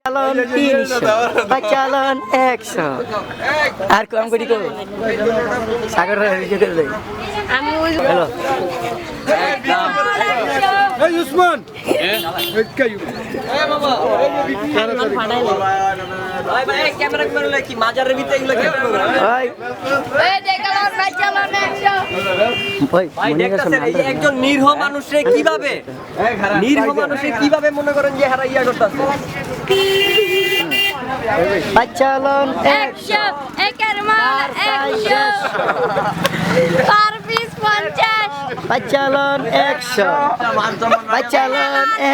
চালন 300 চালন 100 আর কম করি কো সাগর আমি ওই হ্যালো এই উসমান এই বাবা ভাই ভাই ক্যামেরা করে কি মাজারের ভিতরে এগুলো কি ভাই এই দেখালো ভাই চালন 100 ভাই দেখতেছেন এই একজন নিরীহ মানুষে কিভাবে মনে করেন যে হারা ইয়া করতেছে চালন 100 একের মাল 100 পার পিস 50 চালন 100 চালন 100